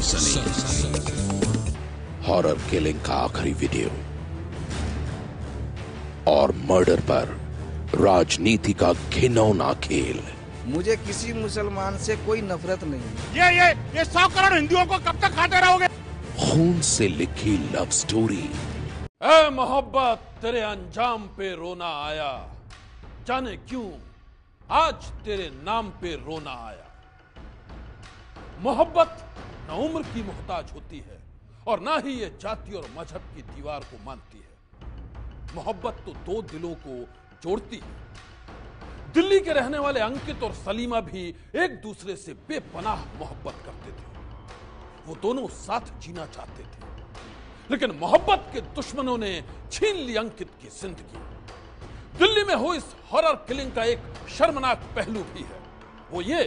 सनसनी, horror killing का आखिरी वीडियो और मर्डर पर राजनीति का घिनौना खेल। मुझे किसी मुसलमान से कोई नफरत नहीं। ये 100 करोड़ हिंदुओं को कब तक खाते रहोगे? खून से लिखी लव स्टोरी। ऐ मोहब्बत, तेरे अंजाम पे रोना आया, जाने क्यों आज तेरे नाम पे रोना आया। मोहब्बत न उम्र की मोहताज होती है और ना ही ये जाति और मजहब की दीवार को मानती है। मोहब्बत तो दो दिलों को जोड़ती है। दिल्ली के रहने वाले अंकित और सलीमा भी एक दूसरे से बेपनाह मोहब्बत करते थे। वो दोनों साथ जीना चाहते थे, लेकिन मोहब्बत के दुश्मनों ने छीन ली अंकित की जिंदगी। दिल्ली में हुई इस हॉरर किलिंग का एक शर्मनाक पहलू भी है, वो ये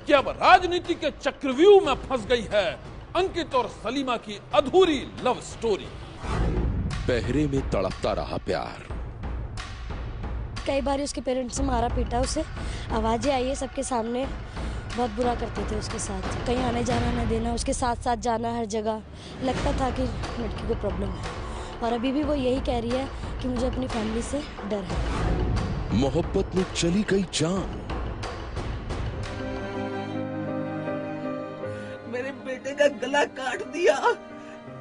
कि अब राजनीति के चक्रव्यूह में फंस गई है अंकित और सलीमा की अधूरी लव स्टोरी। पहरे में तड़पता रहा प्यार। कई बार उसके पेरेंट्स से मारा पीटा, उसे आवाजें आई है सबके सामने, बहुत बुरा करते थे उसके साथ। कहीं आने जाना न देना, उसके साथ साथ जाना हर जगह। लगता था कि लड़की को प्रॉब्लम है, और अभी भी वो यही कह रही है कि मुझे अपनी फैमिली से डर है। मोहब्बत में चली गई जान। मेरे बेटे का गला काट दिया,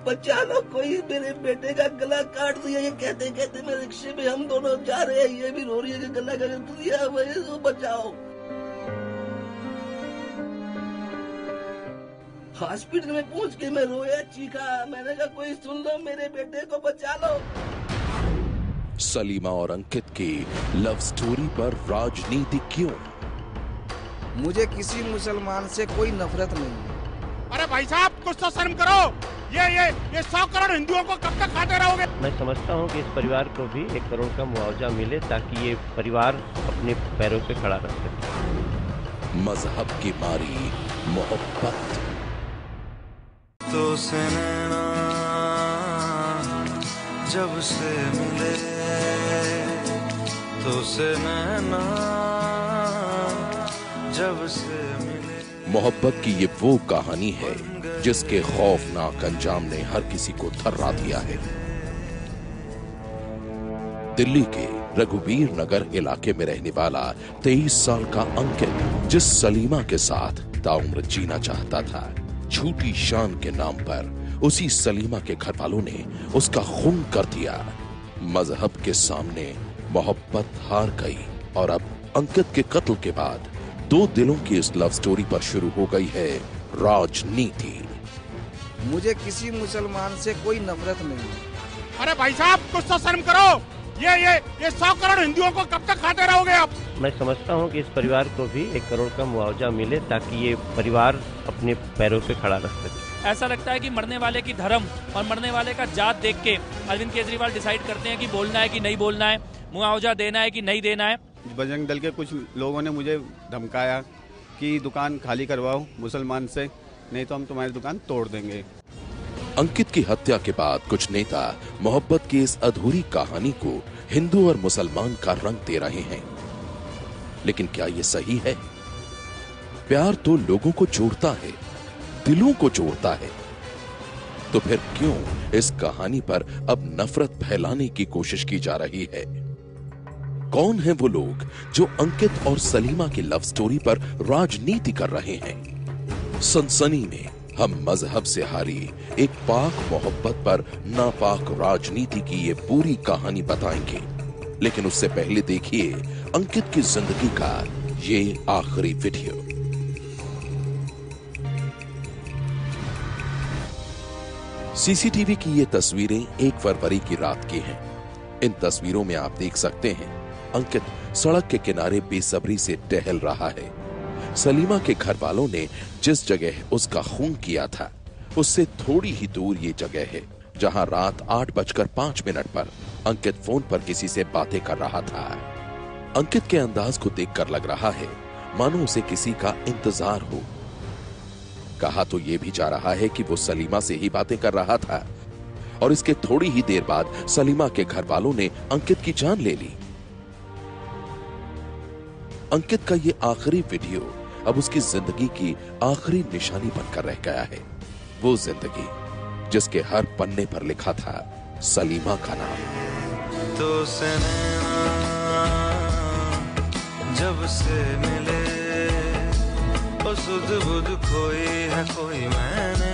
बचा लो कोई, मेरे बेटे का गला काट दिया। ये कहते कहते मैं रिक्शे में हम दोनों जा रहे हैं, ये भी रो रही है कि गला काट दिया, मुझे तो बचाओ। हॉस्पिटल में पहुंच के मैं रोया, चीखा, मैंने कहा कोई सुन लो, मेरे बेटे को बचा लो। सलीमा और अंकित की लव स्टोरी पर राजनीति क्यों? मुझे किसी मुसलमान से कोई नफरत नहीं। अरे भाई साहब, कुछ तो शर्म करो। ये 100 करोड़ हिंदुओं को कब तक खाते रहोगे? मैं समझता हूँ कि इस परिवार को भी 1 करोड़ का मुआवजा मिले ताकि ये परिवार अपने पैरों पे खड़ा रह सके। मजहब की मारी मोहब्बत। तो से नैना जब से मिले, तो से नैना जब से मिले। मोहब्बत की ये वो कहानी है जिसके खौफनाक अंजाम ने हर किसी को थर्रा दिया है। दिल्ली के रघुवीर नगर इलाके में रहने वाला 23 साल का अंकित, जिस सलीमा के साथ ताउम्र जीना चाहता था, झूठी शान के नाम पर उसी सलीमा के घर वालों ने उसका खून कर दिया। मजहब के सामने मोहब्बत हार गई और अब अंकित के कत्ल के बाद दो दिलों की इस लव स्टोरी पर शुरू हो गई है राजनीति। मुझे किसी मुसलमान से कोई नफरत नहीं। अरे भाई साहब, कुछ तो शर्म करो। ये 100 करोड़ हिंदुओं को कब तक खाते रहोगे आप? मैं समझता हूँ कि इस परिवार को भी 1 करोड़ का मुआवजा मिले ताकि ये परिवार अपने पैरों पे खड़ा रह सके। ऐसा लगता है कि मरने वाले की धर्म और मरने वाले का जात देख के अरविंद केजरीवाल डिसाइड करते हैं कि बोलना है कि नहीं बोलना है, मुआवजा देना है कि नहीं देना है। बजरंग दल के कुछ लोगों ने मुझे धमकाया कि दुकान खाली करवाओ मुसलमान से, नहीं तो हम तुम्हारी दुकान तोड़ देंगे। अंकित की हत्या के बाद कुछ नेता मोहब्बत की इस अधूरी कहानी को हिंदू और मुसलमान का रंग दे रहे हैं, लेकिन क्या ये सही है? प्यार तो लोगों को जोड़ता है, दिलों को जोड़ता है, तो फिर क्यों इस कहानी पर अब नफरत फैलाने की कोशिश की जा रही है? कौन है वो लोग जो अंकित और सलीमा की लव स्टोरी पर राजनीति कर रहे हैं? सनसनी में हम मजहब से हारी एक पाक मोहब्बत पर नापाक राजनीति की ये पूरी कहानी बताएंगे, लेकिन उससे पहले देखिए अंकित की जिंदगी का ये आखिरी वीडियो। सीसीटीवी की ये तस्वीरें 1 फरवरी की रात की हैं। इन तस्वीरों में आप देख सकते हैं अंकित सड़क के किनारे बेसब्री से टहल रहा है। सलीमा के घर वालों ने जिस जगह उसका खून किया था, उससे थोड़ी ही दूर ये जगह है जहां रात 8:05 पर अंकित फोन पर किसी से बातें कर रहा था। अंकित के अंदाज को देखकर लग रहा है मानो उसे किसी का इंतजार हो। कहा तो ये भी जा रहा है कि वो सलीमा से ही बातें कर रहा था और इसके थोड़ी ही देर बाद सलीमा के घर वालों ने अंकित की जान ले ली। अंकित का ये आखिरी वीडियो अब उसकी जिंदगी की आखिरी निशानी बनकर रह गया है। वो जिंदगी जिसके हर पन्ने पर लिखा था सलीमा का नाम। तो से जब से मिले ओ सुध बुध खोई है कोई मैंने,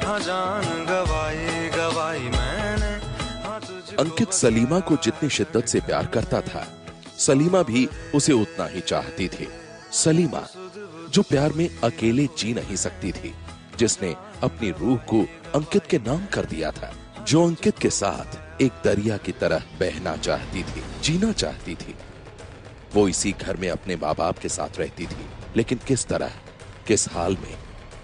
हाँ जान गवाई गवाई मैंने, हाँ तुझको। अंकित सलीमा को जितनी शिद्दत से प्यार करता था, सलीमा भी उसे उतना ही चाहती थी। सलीमा जो प्यार में अकेले जी नहीं सकती थी, जिसने अपनी रूह को अंकित के नाम कर दिया था, जो अंकित के साथ एक दरिया की तरह बहना चाहती थी, जीना चाहती थी। वो इसी घर में अपने माँ बाप के साथ रहती थी, लेकिन किस तरह, किस हाल में,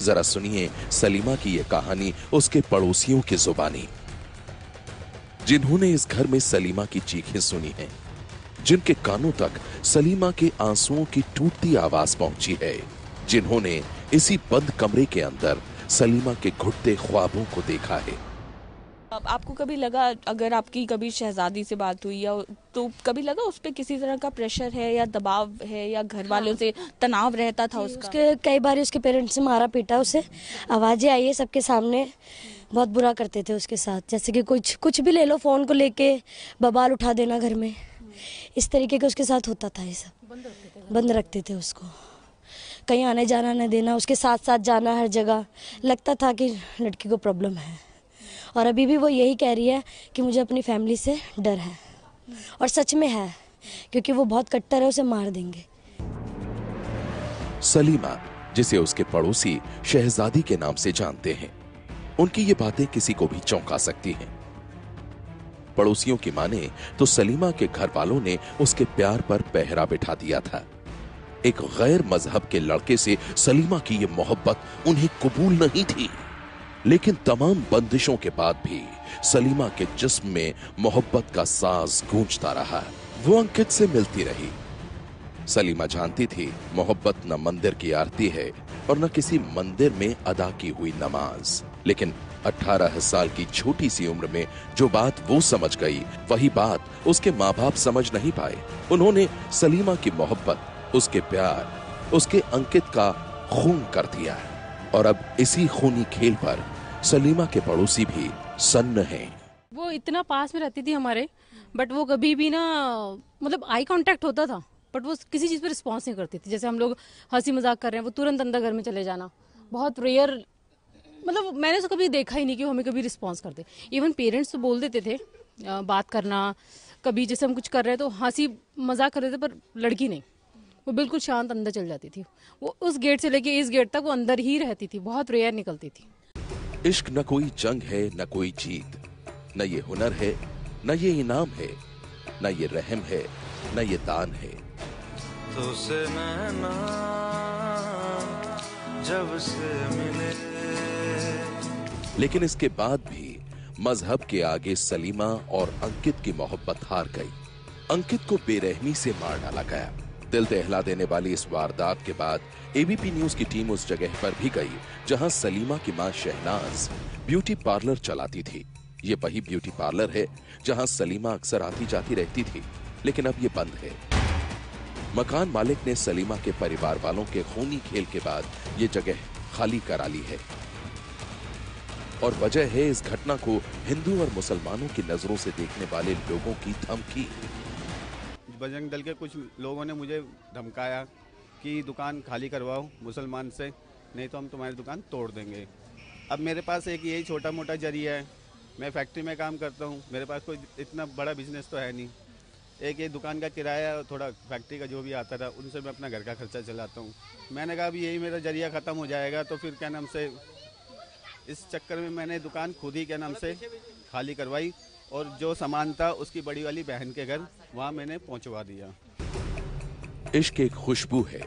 जरा सुनिए सलीमा की यह कहानी उसके पड़ोसियों की जुबानी, जिन्होंने इस घर में सलीमा की चीखें सुनी हैं, जिनके कानों तक सलीमा के आंसुओं की टूटती आवाज पहुंची है, जिन्होंने इसी बंद कमरे के अंदर सलीमा के घुटते ख्वाबों को देखा है। आपको कभी लगा, अगर आपकी कभी शहजादी से बात हुई या तो कभी लगा उस पर किसी तरह का प्रेशर है या दबाव है या घर वालों से तनाव रहता था उसका? उसके कई बार उसके पेरेंट्स से मारा पीटा, उसे आवाजें आई है सबके सामने, बहुत बुरा करते थे उसके साथ। जैसे कि कुछ भी ले लो, फोन को लेके बवाल उठा देना घर में, इस तरीके का उसके साथ होता था। ये सब बंद रखते थे उसको, कहीं आने जाना न देना, उसके साथ साथ जाना हर जगह। लगता था कि लड़की को प्रॉब्लम है, और अभी भी वो यही कह रही है कि मुझे अपनी फैमिली से डर है, और सच में है, क्योंकि वो बहुत कट्टर है, उसे मार देंगे। सलीमा, जिसे उसके पड़ोसी शहजादी के नाम से जानते हैं, उनकी ये बातें किसी को भी चौंका सकती हैं। पड़ोसियों की माने तो सलीमा के घर वालों ने उसके प्यार पर पहरा बिठा दिया था। एक गैर मजहब के लड़के से सलीमा की ये मोहब्बत उन्हें कबूल नहीं थी, लेकिन तमाम बंदिशों के बाद भी सलीमा के जिस्म में मोहब्बत का साज गूंजता रहा। वो अंकित से मिलती रही। सलीमा जानती थी मोहब्बत न मंदिर की आरती है और न किसी मंदिर में अदा की हुई नमाज, लेकिन 18 साल की छोटी सी उम्र में जो बात वो समझ गई, वही बात उसके माँ बाप समझ नहीं पाए। उन्होंने सलीमा की मोहब्बत, उसके प्यार, उसके अंकित का खून कर दिया, और अब इसी खूनी खेल पर सलीमा के पड़ोसी भी सन्न हैं। वो इतना पास में रहती थी हमारे, बट वो कभी भी ना, मतलब आई कांटेक्ट होता था, बट वो किसी चीज पर रिस्पॉन्स नहीं करती थी। जैसे हम लोग हंसी मजाक कर रहे हैं, वो तुरंत अंदर घर में चले जाना, बहुत रेयर। मतलब मैंने तो कभी देखा ही नहीं कि वो हमें कभी रिस्पॉन्स करते। इवन पेरेंट्स तो बोल देते थे बात करना, कभी जैसे हम कुछ कर रहे हैं तो हंसी मजाक कर रहे थे, पर लड़की नहीं, वो बिल्कुल शांत अंदर चल जाती थी। वो उस गेट से लेके इस गेट तक वो अंदर ही रहती थी, बहुत रेयर निकलती थी। इश्क न कोई जंग है, न कोई जीत, न ये हुनर है, न ये इनाम है, न ये रहम है, न ये दान है। तो से नैना जब से मिले। लेकिन इसके बाद भी मजहब के आगे सलीमा और अंकित की मोहब्बत हार गई। अंकित को बेरहमी से मार डाला गया। दिल दहला देने वाली इस वारदात के बाद एबीपी न्यूज की टीम उस जगह पर भी गई जहां सलीमा की मां शहनाज ब्यूटी पार्लर चलाती थी। ये वही ब्यूटी पार्लर है जहां सलीमा अक्सर आती जाती रहती थी, लेकिन अब ये बंद है। मकान मालिक ने सलीमा के परिवार वालों के खूनी खेल के बाद ये जगह खाली करा ली है, और वजह है इस घटना को हिंदू और मुसलमानों की नजरों से देखने वाले लोगों की धमकी। बजरंग दल के कुछ लोगों ने मुझे धमकाया कि दुकान खाली करवाओ मुसलमान से, नहीं तो हम तुम्हारी दुकान तोड़ देंगे। अब मेरे पास एक यही छोटा मोटा जरिया है, मैं फैक्ट्री में काम करता हूँ, मेरे पास कोई इतना बड़ा बिजनेस तो है नहीं। एक ये दुकान का किराया और थोड़ा फैक्ट्री का जो भी आता था उनसे मैं अपना घर का खर्चा चलाता हूँ। मैंने कहा अभी यही मेरा जरिया ख़त्म हो जाएगा तो फिर क्या नाम से, इस चक्कर में मैंने दुकान खुद ही क्या नाम से खाली करवाई, और जो सामान था उसकी बड़ी वाली बहन के घर वहाँ मैंने पहुँचवा दिया। इश्क एक खुशबू है,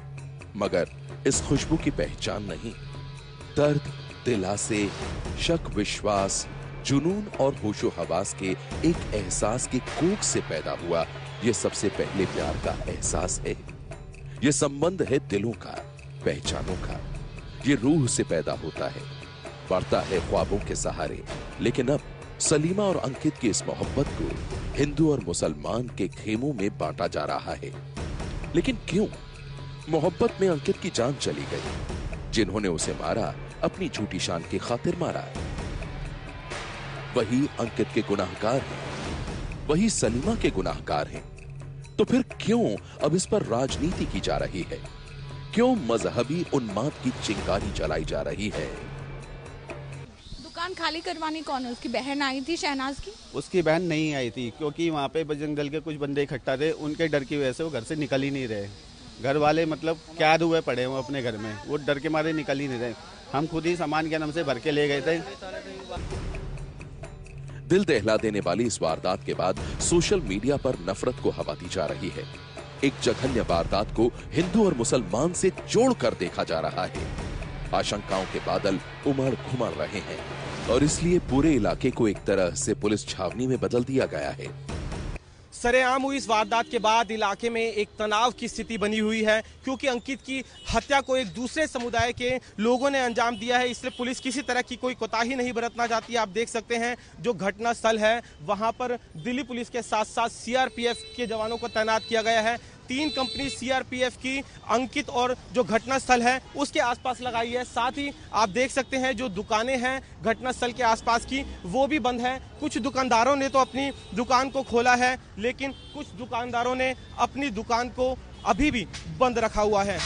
मगर इस खुशबू की पहचान नहीं। दर्द, दिलासे, शक, विश्वास, जुनून और होशो हवास के एक एहसास की कोख से पैदा हुआ ये सबसे पहले प्यार का एहसास है। ये संबंध है दिलों का, पहचानों का। ये रूह से पैदा होता है, बढ़ता है ख्वाबों के सहारे। लेकिन अब सलीमा और अंकित की इस मोहब्बत को हिंदू और मुसलमान के खेमों में बांटा जा रहा है। लेकिन क्यों? मोहब्बत में अंकित की जान चली गई, जिन्होंने उसे मारा अपनी झूठी शान की खातिर मारा। वही अंकित के गुनाहगार हैं, वही सलीमा के गुनाहगार हैं। तो फिर क्यों अब इस पर राजनीति की जा रही है? क्यों मजहबी उन्माद की चिंगारी जलाई जा रही है? दुकान खाली करवानी कौन है? उसकी बहन आई थी शहनाज की? उसकी बहन नहीं आई थी क्योंकि वहाँ पे बजरंग दल के कुछ बंदे इकट्ठा थे, उनके डर की वजह से वो घर से निकल ही नहीं रहे। घर वाले मतलब कैद हुए पड़े हुए अपने घर में, वो डर के मारे निकल ही नहीं रहे। हम खुद ही सामान के नाम से भर के ले गए थे। दिल दहला देने वाली इस वारदात के बाद सोशल मीडिया पर नफरत को हवा दी जा रही है। एक जघन्य वारदात को हिंदू और मुसलमान से जोड़कर देखा जा रहा है। आशंकाओं के बादल उमड़ घुमड़ रहे हैं और इसलिए पूरे इलाके को एक तरह से पुलिस छावनी में बदल दिया गया है। सरेआम हुई इस वारदात के बाद इलाके में एक तनाव की स्थिति बनी हुई है, क्योंकि अंकित की हत्या को एक दूसरे समुदाय के लोगों ने अंजाम दिया है। इसलिए पुलिस किसी तरह की कोई कोताही नहीं बरतना चाहती है। आप देख सकते हैं जो घटना स्थल है वहां पर दिल्ली पुलिस के साथ साथ सीआरपीएफ के जवानों को तैनात किया गया है। 3 कंपनी सीआरपीएफ की अंकित और जो घटना स्थल है उसके आसपास लगाई है। साथ ही आप देख सकते हैं जो दुकानें हैं घटना स्थल के आसपास की वो भी बंद है। कुछ दुकानदारों ने तो अपनी दुकान को खोला है, लेकिन कुछ दुकानदारों ने अपनी दुकान को अभी भी बंद रखा हुआ है।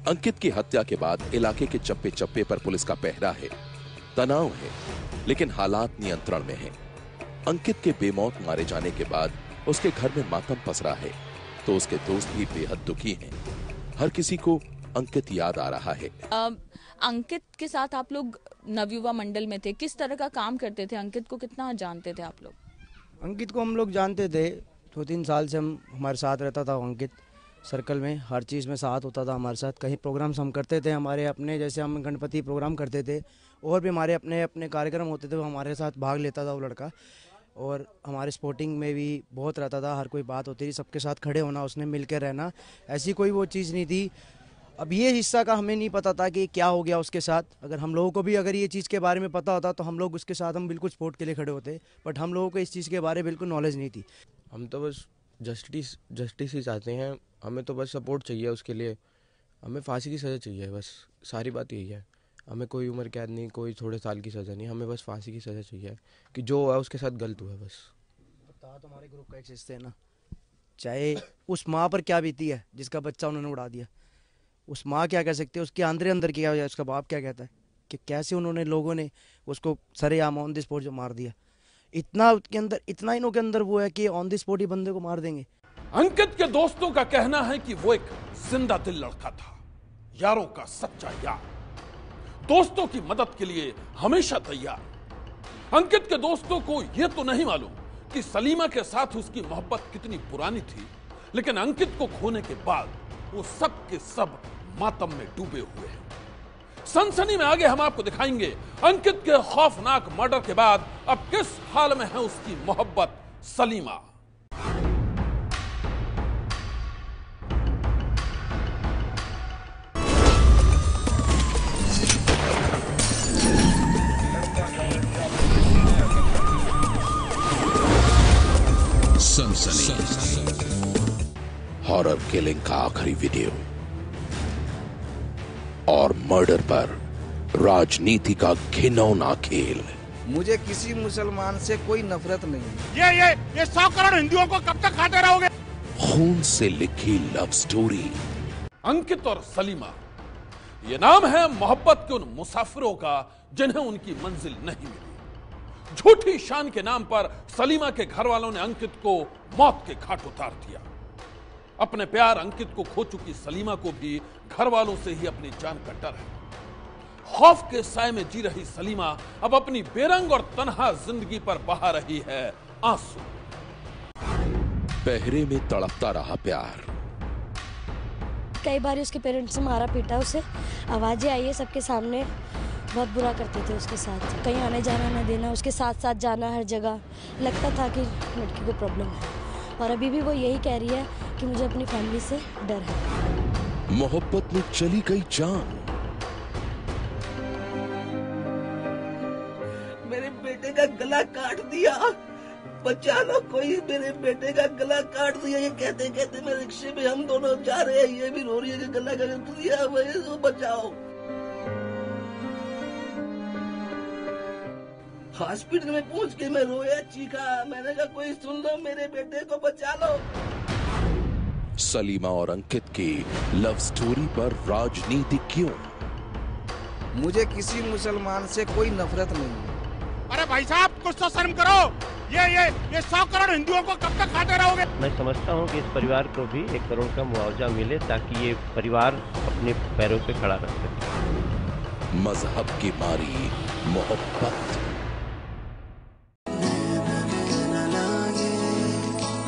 अंकित की हत्या के बाद इलाके के चप्पे चप्पे पर पुलिस का पहरा है, तनाव है, लेकिन हालात नियंत्रण में हैं। अंकित के बेमौत मारे जाने के बाद उसके घर में मातम पसरा है, तो उसके दोस्त भी बेहद दुखी हैं। हर किसी को अंकित याद आ रहा है। अंकित के साथ आप लोग नवयुवा मंडल में थे, किस तरह का काम करते थे? अंकित को कितना जानते थे आप लोग? अंकित को हम लोग जानते थे, 2-3 साल से हमारे साथ रहता था। अंकित सर्कल में हर चीज़ में साथ होता था हमारे साथ। कहीं प्रोग्राम्स हम करते थे हमारे अपने, जैसे हम गणपति प्रोग्राम करते थे और भी हमारे अपने अपने कार्यक्रम होते थे, वो हमारे साथ भाग लेता था वो लड़का। और हमारे स्पोर्टिंग में भी बहुत रहता था, हर कोई बात होती थी, सबके साथ खड़े होना, उसने मिल के रहना, ऐसी कोई वो चीज़ नहीं थी। अब ये हिस्सा का हमें नहीं पता था कि क्या हो गया उसके साथ। अगर हम लोगों को भी अगर ये चीज़ के बारे में पता होता तो हम लोग उसके साथ हम बिल्कुल सपोर्ट के लिए खड़े होते, बट हम लोगों को इस चीज़ के बारे में बिल्कुल नॉलेज नहीं थी। हम तो बस जस्टिस ही चाहते हैं, हमें तो बस सपोर्ट चाहिए उसके लिए, हमें फांसी की सज़ा चाहिए, बस सारी बात यही है। हमें कोई उम्र कैद नहीं, कोई थोड़े साल की सज़ा नहीं, हमें बस फांसी की सज़ा चाहिए कि जो हुआ उसके साथ गलत हुआ है बस। बता तुम्हारे ग्रुप का एक हिस्सा है ना, चाहे उस माँ पर क्या बीती है जिसका बच्चा उन्होंने उड़ा दिया, उस माँ क्या कह सकती है, उसके अंदर क्या हो, उसका बाप क्या कहता है कि कैसे उन्होंने लोगों ने उसको सरेआम ऑन द स्पॉट जो मार दिया। इतना उसके अंदर, इतना इनों के अंदर वो है कि ऑन द स्पॉट ही बंदे को मार देंगे। अंकित के दोस्तों का कहना है कि वो एक जिंदा दिल लड़का था, यारों का सच्चा यार, दोस्तों की मदद के लिए हमेशा तैयार। अंकित के दोस्तों को यह तो नहीं मालूम कि सलीमा के साथ उसकी मोहब्बत कितनी पुरानी थी, लेकिन अंकित को खोने के बाद वो सब के सब मातम में डूबे हुए हैं। सनसनी में आगे हम आपको दिखाएंगे अंकित के खौफनाक मर्डर के बाद अब किस हाल में है उसकी मोहब्बत सलीमा। हॉरर किलिंग का आखिरी वीडियो और मर्डर पर राजनीति का घिनौना खेल। मुझे किसी मुसलमान से कोई नफरत नहीं। ये 100 करोड़ हिंदुओं को कब तक खाते रहोगे? खून से लिखी लव स्टोरी। अंकित और सलीमा, ये नाम है मोहब्बत के उन मुसाफिरों का जिन्हें उनकी मंजिल नहीं मिली। झूठी शान के नाम पर सलीमा के घर वालों ने अंकित को मौत के घाट उतार दिया। अपने प्यार अंकित को खो चुकी सलीमा को भी घर वालों से ही अपनी जान का डर है। खौफ के साए में जी रही सलीमा अब अपनी बेरंग और तन्हा जिंदगी पर बहा रही है आंसू। पहरे में तड़पता रहा प्यार। कई बार उसके पेरेंट्स ने मारा पीटा उसे, आवाजें आई है सबके सामने, बहुत बुरा करते थे उसके साथ, कहीं आने जाना न देना, उसके साथ साथ जाना हर जगह। लगता था कि लड़की को प्रॉब्लम है, और अभी भी वो यही कह रही है कि मुझे अपनी फैमिली से डर है। मोहब्बत में चली गई जान। मेरे बेटे का गला काट दिया, बचा लो, कोई मेरे बेटे का गला काट दिया। ये कहते कहते मैं रिक्शे में हम दोनों जा रहे हैं, ये भी रो रही है कि गला काट दिया, भाई बचाओ। हॉस्पिटल में पहुंच के मैं रोया, चीखा, मैंने कहा कोई सुन लो, मेरे बेटे को बचा लो। सलीमा और अंकित की लव स्टोरी पर राजनीति क्यों? मुझे किसी मुसलमान से कोई नफरत नहीं है। अरे भाई साहब कुछ तो शर्म करो। ये 100 करोड़ हिंदुओं को कब तक खाते रहोगे? मैं समझता हूँ कि इस परिवार को भी 1 करोड़ का मुआवजा मिले ताकि ये परिवार अपने पैरों पे खड़ा रह सके। मजहब की मारी मोहब्बत।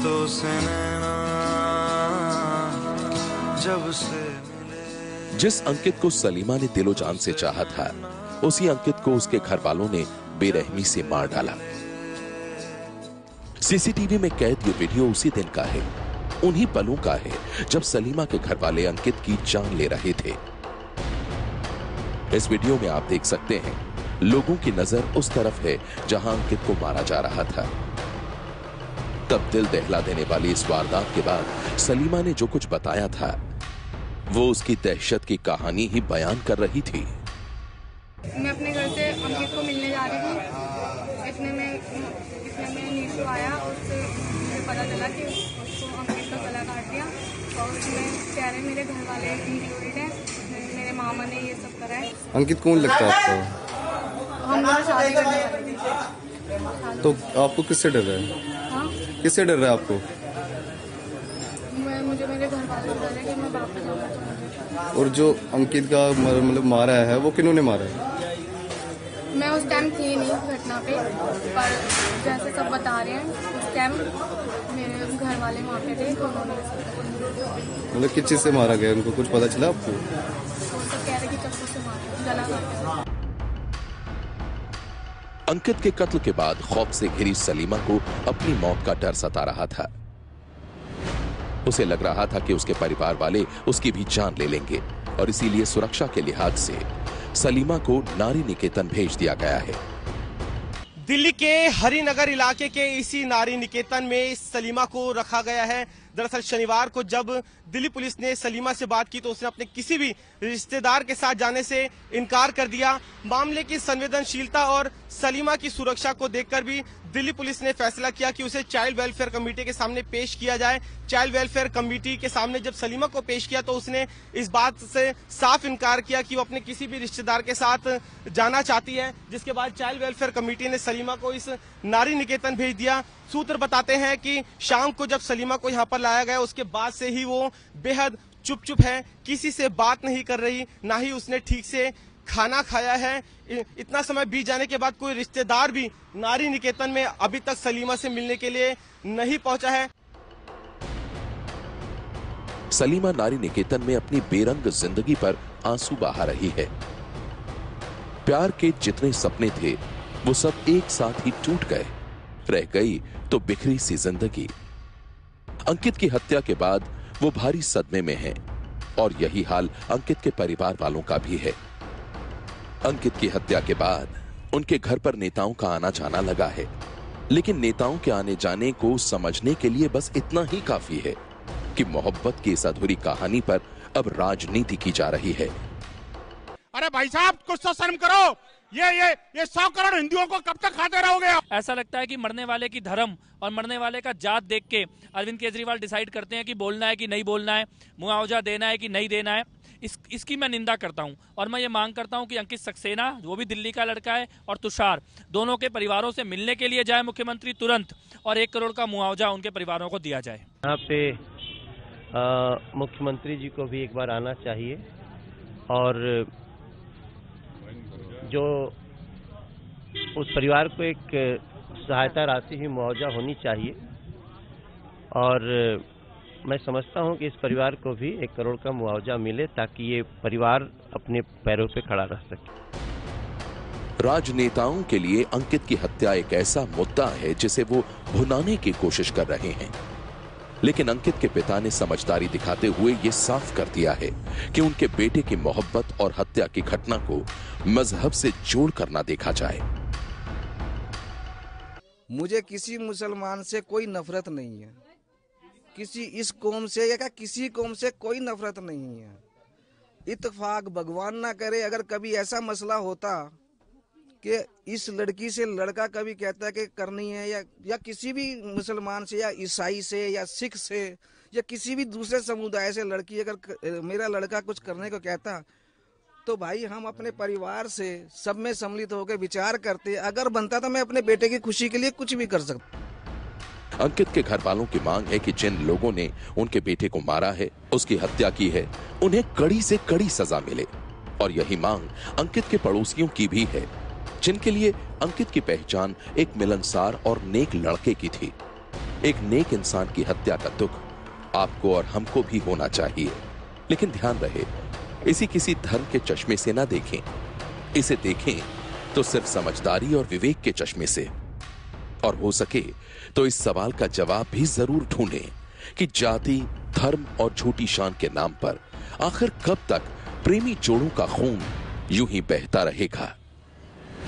तो जब से जिस अंकित को सलीमा ने दिलो जान से चाहा था, उसी अंकित को उसके घर वालों ने बेरहमी से मार डाला। सीसीटीवी में कैद ये वीडियो उसी दिन का है, उन्हीं पलों का है जब सलीमा के घर वाले अंकित की जान ले रहे थे। इस वीडियो में आप देख सकते हैं लोगों की नजर उस तरफ है जहां अंकित को मारा जा रहा था। तब दिल दहला देने वाली इस वारदात के बाद सलीमा ने जो कुछ बताया था वो उसकी दहशत की कहानी ही बयान कर रही थी। मैं अपने घर से अंकित को मिलने जा रही थी, इतने में नीशू आया, उससे मुझे पता चला कि उसको अंकित का गला काट दिया और उसमें कह रहे मेरे घर वाले इंक्लूडेड हैं, मेरे मामा ने ये सब करा है। अंकित कौन लगता है आपको? हम लोग शादी करने वाले थे। तो आपको किससे डर रहा है? हाँ? किससे डर रहा है आपको? मुझे मेरे घर वाले डर है कि मैं वापस आऊंगा तो मुझे। और जो अंकित का मतलब मारा है वो किन्होंने मारा है? मैं उस टाइम थी नहीं घटना पे, पर जैसे सब बता रहे हैं उस टाइम मेरे घर वाले वहाँ पे थे, तो उन्होंने मतलब किस चीज से मारा गया, उनको कुछ पता चला आपको? वो सब कह रहे कि चाकू से मारा, गला काटा। अंकित के कत्ल के बाद खौफ से घिरी सलीमा को अपनी मौत का डर सता रहा था। उसे लग रहा था कि उसके परिवार वाले उसकी भी जान ले लेंगे और इसीलिए सुरक्षा के लिहाज से सलीमा को नारी निकेतन भेज दिया गया है। दिल्ली के हरिनगर इलाके के इसी नारी निकेतन में सलीमा को रखा गया है। दरअसल शनिवार को जब दिल्ली पुलिस ने सलीमा से बात की तो उसने अपने किसी भी रिश्तेदार के साथ जाने से इनकार कर दिया। मामले की संवेदनशीलता और सलीमा की सुरक्षा को देखकर भी दिल्ली पुलिस ने फैसला किया कि उसे चाइल्ड वेलफेयर कमेटी के सामने पेश किया जाए। चाइल्ड वेलफेयर कमेटी के सामने जब सलीमा को पेश किया तो उसने इस बात से साफ इनकार किया कि वो अपने किसी भी रिश्तेदार के साथ जाना चाहती है, जिसके बाद चाइल्ड वेलफेयर कमेटी ने सलीमा को इस नारी निकेतन भेज दिया। सूत्र बताते हैं कि शाम को जब सलीमा को यहाँ पर लाया गया उसके बाद से ही वो बेहद चुप है, किसी से बात नहीं कर रही, ना ही उसने ठीक से खाना खाया है। इतना समय बीत जाने के बाद कोई रिश्तेदार भी नारी निकेतन में अभी तक सलीमा से मिलने के लिए नहीं पहुंचा है। सलीमा नारी निकेतन में अपनी बेरंग जिंदगी पर आंसू बहा रही है। प्यार के जितने सपने थे वो सब एक साथ ही टूट गए, रह गई तो बिखरी सी जिंदगी। अंकित की हत्या के बाद वो भारी सदमे में है और यही हाल अंकित के परिवार वालों का भी है। अंकित की हत्या के बाद उनके घर पर नेताओं का आना जाना लगा है, लेकिन नेताओं के आने जाने को समझने के लिए बस इतना ही काफी है कि मोहब्बत की इस अधूरी कहानी पर अब राजनीति की जा रही है। अरे भाई साहब कुछ तो शर्म करो। ये 100 करोड़ हिंदुओं को कब तक खाते रहोगे आप? ऐसा लगता है कि मरने वाले की धर्म और मरने वाले का जात देख के अरविंद केजरीवाल डिसाइड करते हैं कि बोलना है कि नहीं बोलना है, मुआवजा देना है कि नहीं देना है। इसकी मैं निंदा करता हूं और मैं ये मांग करता हूं कि अंकित सक्सेना, वो भी दिल्ली का लड़का है, और तुषार, दोनों के परिवारों से मिलने के लिए जाए मुख्यमंत्री तुरंत, और 1 करोड़ का मुआवजा उनके परिवारों को दिया जाए। यहाँ पे मुख्यमंत्री जी को भी एक बार आना चाहिए और जो उस परिवार को एक सहायता राशि ही मुआवजा होनी चाहिए। और मैं समझता हूं कि इस परिवार को भी 1 करोड़ का मुआवजा मिले ताकि ये परिवार अपने पैरों पे खड़ा रह सके। राजनेताओं के लिए अंकित की हत्या एक ऐसा मुद्दा है जिसे वो भुनाने की कोशिश कर रहे हैं, लेकिन अंकित के पिता ने समझदारी दिखाते हुए ये साफ कर दिया है कि उनके बेटे की मोहब्बत और हत्या की घटना को मजहब से जोड़कर ना देखा जाए। मुझे किसी मुसलमान से कोई नफरत नहीं है, किसी इस कौम से या किसी कौम से कोई नफरत नहीं है। इत्तेफाक भगवान ना करे अगर कभी ऐसा मसला होता कि इस लड़की से लड़का कभी कहता है कि करनी है, या किसी भी मुसलमान से या ईसाई से या सिख से या किसी भी दूसरे समुदाय से लड़की अगर मेरा लड़का कुछ करने को कहता, तो भाई हम अपने परिवार से सब में सम्मिलित होकर विचार करते, अगर बनता तो मैं अपने बेटे की खुशी के लिए कुछ भी कर सकता। अंकित के घर वालों की मांग है कि जिन लोगों ने उनके बेटे को मारा है, उसकी हत्या की है, उन्हें कड़ी से कड़ी सजा मिले। और यही मांग अंकित के पड़ोसियों की भी है, जिनके लिए अंकित की पहचान एक मिलनसार और नेक लड़के की थी। एक नेक इंसान की हत्या का दुख आपको और हमको भी होना चाहिए, लेकिन ध्यान रहे, इसी किसी धर्म के चश्मे से ना देखें, इसे देखें तो सिर्फ समझदारी और विवेक के चश्मे से। और हो सके तो इस सवाल का जवाब भी जरूर ढूंढें कि जाति, धर्म और झूठी शान के नाम पर आखिर कब तक प्रेमी जोड़ों का खून यूं ही बहता रहेगा।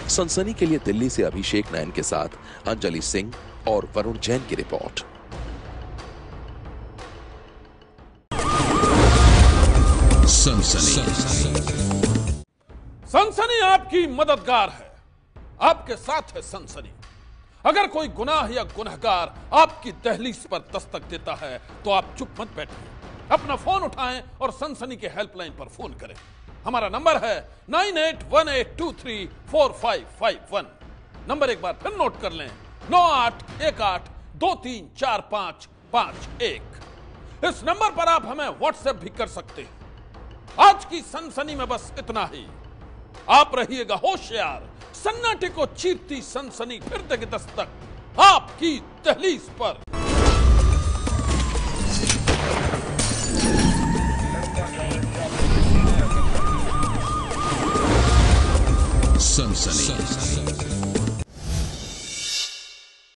सनसनी के लिए दिल्ली से अभिषेक नयन के साथ अंजलि सिंह और वरुण जैन की रिपोर्ट। सनसनी आपकी मददगार है, आपके साथ है सनसनी। अगर कोई गुनाह या गुनहगार आपकी दहलीज पर दस्तक देता है तो आप चुप मत बैठिए, अपना फोन उठाएं और सनसनी के हेल्पलाइन पर फोन करें। हमारा नंबर है 9818234551। नंबर एक बार फिर नोट कर लें, 9818234551। इस नंबर पर आप हमें व्हाट्सएप भी कर सकते हैं। आज की सनसनी में बस इतना ही। आप रहिएगा होशियार, सन्नाटे को चीरती सनसनी फिर देगी दस्तक आपकी दहलीज पर। सनसनी।